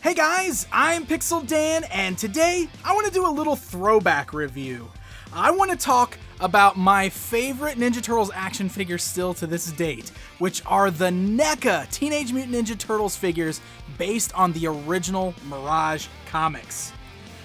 Hey guys, I'm Pixel Dan, and today I want to do a little throwback review. I want to talk about my favorite Ninja Turtles action figures still to this date, which are the NECA Teenage Mutant Ninja Turtles figures based on the original Mirage Comics.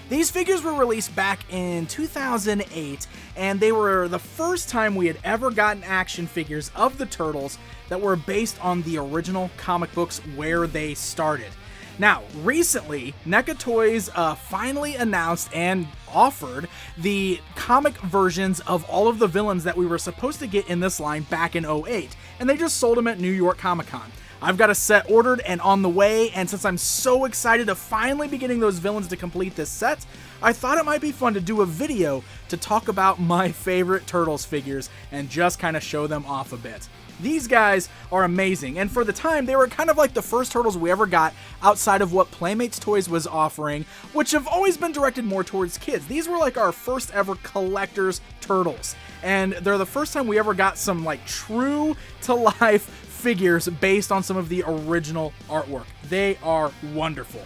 These figures were released back in 2008, and they were the first time we had ever gotten action figures of the Turtles that were based on the original comic books where they started. Now, recently, NECA Toys finally announced and offered the comic versions of all of the villains that we were supposed to get in this line back in 2008, and they just sold them at New York Comic Con. I've got a set ordered and on the way, and since I'm so excited to finally be getting those villains to complete this set, I thought it might be fun to do a video to talk about my favorite Turtles figures and just kind of show them off a bit. These guys are amazing, and for the time, they were kind of like the first Turtles we ever got outside of what Playmates Toys was offering, which have always been directed more towards kids. These were like our first ever collector's Turtles, and they're the first time we ever got some like true to life figures based on some of the original artwork. They are wonderful.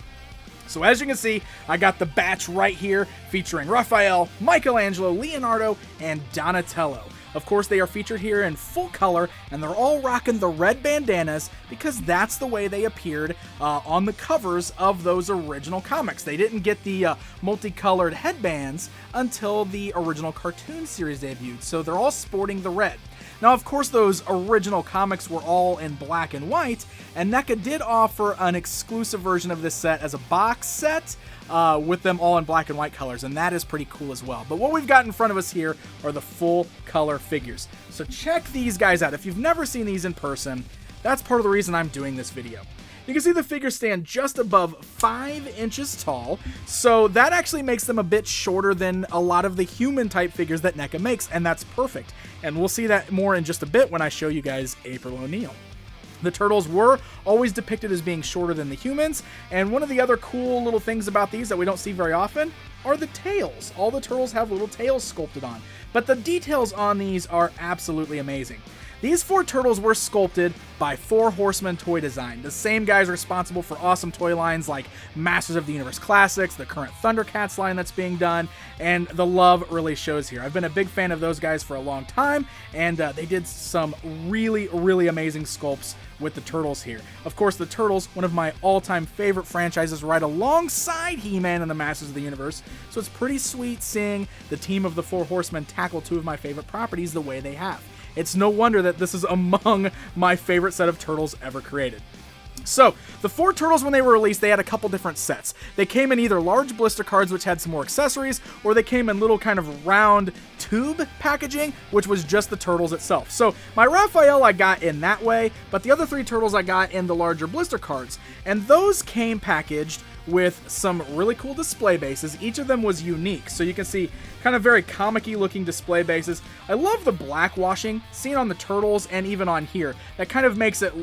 So as you can see, I got the batch right here featuring Raphael, Michelangelo, Leonardo, and Donatello. Of course, they are featured here in full color, and they're all rocking the red bandanas because that's the way they appeared on the covers of those original comics. They didn't get the multicolored headbands until the original cartoon series debuted, so they're all sporting the red. Now, of course, those original comics were all in black and white, and NECA did offer an exclusive version of this set as a box set with them all in black and white colors, and that is pretty cool as well. But what we've got in front of us here are the full color figures. So check these guys out. If you've never seen these in person, that's part of the reason I'm doing this video. You can see the figures stand just above 5 inches tall, so that actually makes them a bit shorter than a lot of the human type figures that NECA makes, and that's perfect. And we'll see that more in just a bit when I show you guys April O'Neil. The Turtles were always depicted as being shorter than the humans, and one of the other cool little things about these that we don't see very often are the tails. All the Turtles have little tails sculpted on, but the details on these are absolutely amazing. These 4 Turtles were sculpted by 4 Horsemen Toy Design, the same guys responsible for awesome toy lines like Masters of the Universe Classics, the current Thundercats line that's being done, and the love really shows here. I've been a big fan of those guys for a long time, and they did some really, really amazing sculpts with the Turtles here. Of course, the Turtles, one of my all-time favorite franchises, right alongside He-Man and the Masters of the Universe, so it's pretty sweet seeing the team of the 4 Horsemen tackle 2 of my favorite properties the way they have. It's no wonder that this is among my favorite set of Turtles ever created. So, the 4 Turtles, when they were released, they had a couple different sets. They came in either large blister cards, which had some more accessories, or they came in little kind of round tube packaging, which was just the Turtles itself. So, my Raphael I got in that way, but the other 3 Turtles I got in the larger blister cards. And those came packaged with some really cool display bases. Each of them was unique, so you can see kind of very comic-y looking display bases. I love the black washing seen on the Turtles and even on here. That kind of makes it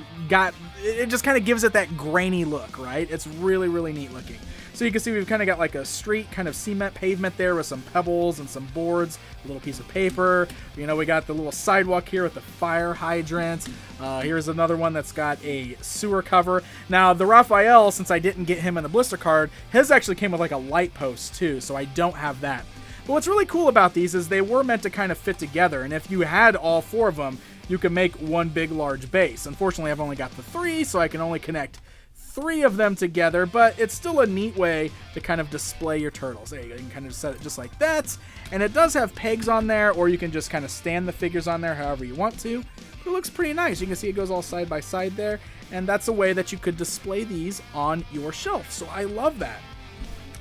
just kind of gives it that grainy look, right? It's really, really neat looking. So you can see we've kind of got like a street kind of cement pavement there with some pebbles and some boards, a little piece of paper. You know, we got the little sidewalk here with the fire hydrant. Here's another one that's got a sewer cover. Now, the Raphael, since I didn't get him in the blister card, his actually came with like a light post too, so I don't have that. But what's really cool about these is they were meant to kind of fit together, and if you had all 4 of them, you could make one big large base. Unfortunately, I've only got the 3, so I can only connect 3 of them together, but it's still a neat way to kind of display your Turtles. There you go, you can kind of set it just like that, and it does have pegs on there, or you can just kind of stand the figures on there however you want to. But it looks pretty nice. You can see it goes all side by side there, and that's a way that you could display these on your shelf, so I love that.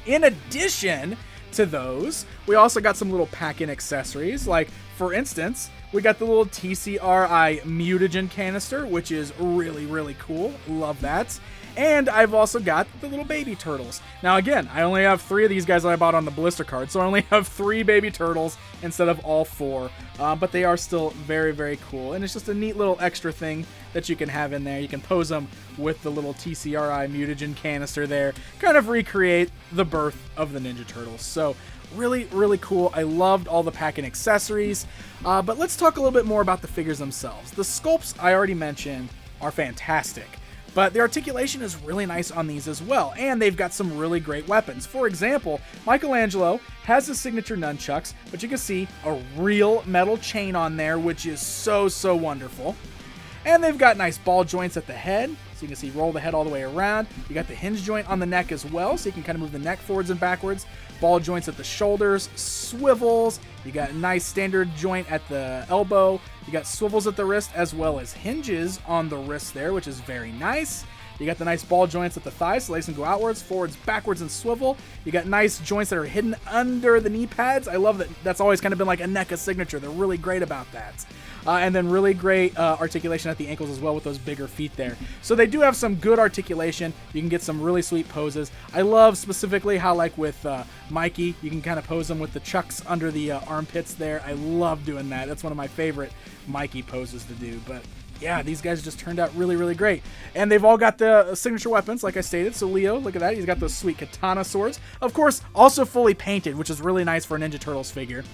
In addition to those, we also got some little pack-in accessories, like, for instance, we got the little TCRI mutagen canister, which is really, really cool. Love that. And I've also got the little baby turtles. Now again, I only have 3 of these guys that I bought on the blister card, so I only have 3 baby turtles instead of all 4. But they are still very, very cool. And it's just a neat little extra thing that you can have in there. You can pose them with the little TCRI mutagen canister there. Kind of recreate the birth of the Ninja Turtles. So really, really cool. I loved all the pack-in accessories. But let's talk a little bit more about the figures themselves. The sculpts I already mentioned are fantastic. But the articulation is really nice on these as well, and they've got some really great weapons. For example, Michelangelo has his signature nunchucks, but you can see a real metal chain on there, which is so wonderful. And they've got nice ball joints at the head, so you can see roll the head all the way around. You got the hinge joint on the neck as well, so you can kind of move the neck forwards and backwards. Ball joints at the shoulders, swivels. You got a nice standard joint at the elbow. You got swivels at the wrist as well as hinges on the wrist there, which is very nice. You got the nice ball joints at the thighs, so legs can go outwards, forwards, backwards, and swivel. You got nice joints that are hidden under the knee pads. I love that. That's always kind of been like a NECA signature. They're really great about that. And then really great articulation at the ankles as well with those bigger feet there. So they do have some good articulation. You can get some really sweet poses. I love specifically how, like with Mikey, you can kind of pose them with the chucks under the armpits there. I love doing that. That's one of my favorite Mikey poses to do. But yeah, these guys just turned out really great. And they've all got the signature weapons, like I stated. So Leo, look at that. He's got those sweet katana swords. Of course, also fully painted, which is really nice for a Ninja Turtles figure.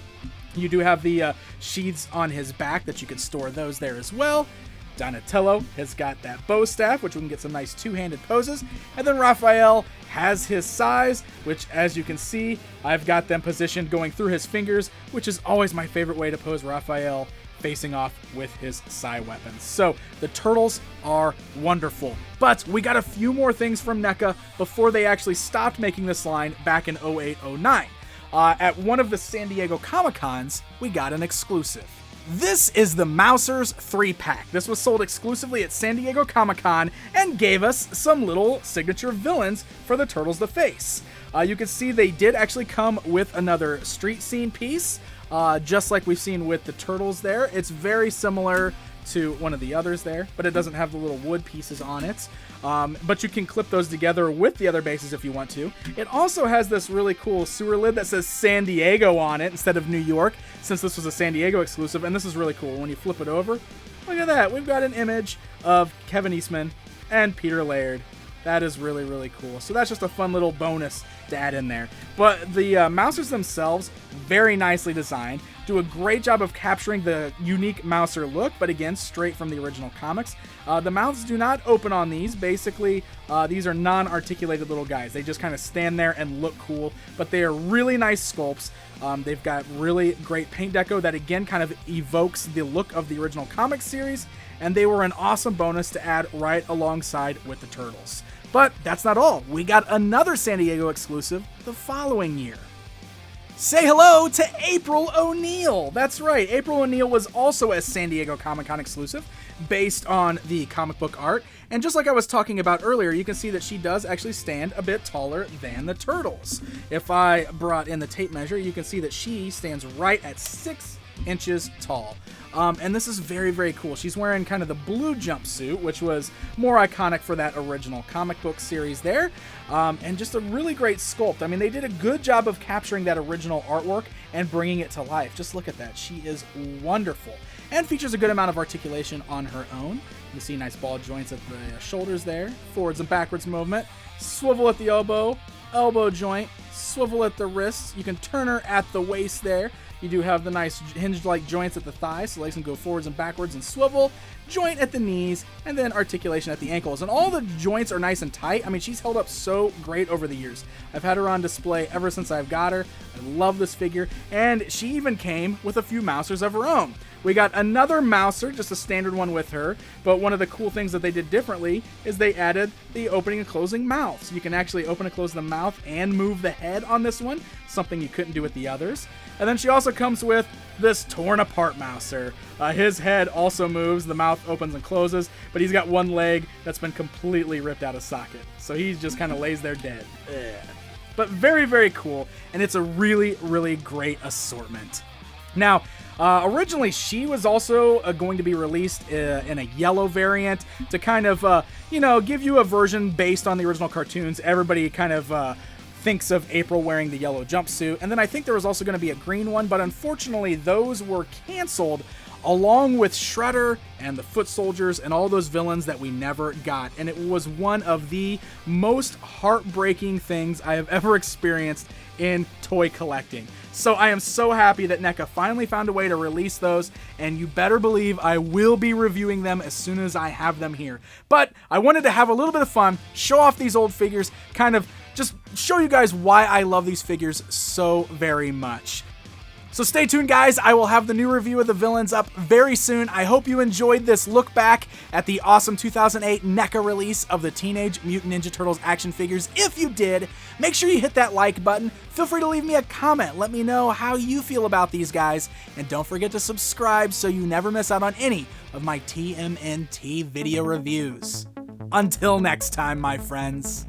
You do have the sheaths on his back that you can store those there as well. Donatello has got that bow staff, which we can get some nice two-handed poses. And then Raphael has his sais, which, as you can see, I've got them positioned going through his fingers, which is always my favorite way to pose Raphael, facing off with his sai weapons. So the turtles are wonderful. But we got a few more things from NECA before they actually stopped making this line back in 08-09. At one of the San Diego Comic-Cons, we got an exclusive. This is the Mousers 3-pack. This was sold exclusively at San Diego Comic-Con and gave us some little signature villains for the Turtles to face. You can see they did actually come with another street scene piece, just like we've seen with the Turtles there. It's very similar to one of the others there, but it doesn't have the little wood pieces on it. But you can clip those together with the other bases if you want to. It also has this really cool sewer lid that says San Diego on it instead of New York, since this was a San Diego exclusive, and this is really cool. When you flip it over, look at that. We've got an image of Kevin Eastman and Peter Laird. That is really cool. So that's just a fun little bonus to add in there. But the Mousers themselves, very nicely designed, do a great job of capturing the unique Mouser look, but again, straight from the original comics. The mouths do not open on these. Basically, these are non-articulated little guys. They just kind of stand there and look cool, but they are really nice sculpts. They've got really great paint deco that again kind of evokes the look of the original comic series, and they were an awesome bonus to add right alongside with the Turtles. But that's not all. We got another San Diego exclusive the following year. Say hello to April O'Neil. That's right, April O'Neil was also a San Diego Comic-Con exclusive based on the comic book art. And just like I was talking about earlier, you can see that she does actually stand a bit taller than the Turtles. If I brought in the tape measure, you can see that she stands right at 6 inches tall. And this is very cool. She's wearing kind of the blue jumpsuit, which was more iconic for that original comic book series there. And just a really great sculpt. I mean, they did a good job of capturing that original artwork and bringing it to life. Just look at that. She is wonderful. And features a good amount of articulation on her own. You see nice ball joints at the shoulders there. Forwards and backwards movement. Swivel at the elbow. Elbow joint. Swivel at the wrists. You can turn her at the waist there. You do have the nice hinge-like joints at the thighs, so legs can go forwards and backwards and swivel. Joint at the knees, and then articulation at the ankles. And all the joints are nice and tight. I mean, she's held up so great over the years. I've had her on display ever since I've got her. I love this figure. And she even came with a few Mousers of her own. We got another Mouser, just a standard one with her, but one of the cool things that they did differently is they added the opening and closing mouth. So you can actually open and close the mouth and move the head on this one, something you couldn't do with the others. And then she also comes with this torn apart Mouser. His head also moves, the mouth opens and closes, but he's got one leg that's been completely ripped out of socket. So he just kind of lays there dead. Ugh. But very cool, and it's a really great assortment. Now, originally she was also going to be released in a yellow variant to kind of, give you a version based on the original cartoons. Everybody kind of thinks of April wearing the yellow jumpsuit. And then I think there was also going to be a green one, but unfortunately those were canceled along with Shredder and the Foot Soldiers and all those villains that we never got. And it was one of the most heartbreaking things I have ever experienced in toy collecting. So I am so happy that NECA finally found a way to release those, and you better believe I will be reviewing them as soon as I have them here. But I wanted to have a little bit of fun, show off these old figures, kind of just show you guys why I love these figures so very much. So stay tuned, guys. I will have the new review of the villains up very soon. I hope you enjoyed this look back at the awesome 2008 NECA release of the Teenage Mutant Ninja Turtles action figures. If you did, make sure you hit that like button. Feel free to leave me a comment. Let me know how you feel about these guys. And don't forget to subscribe so you never miss out on any of my TMNT video reviews. Until next time, my friends.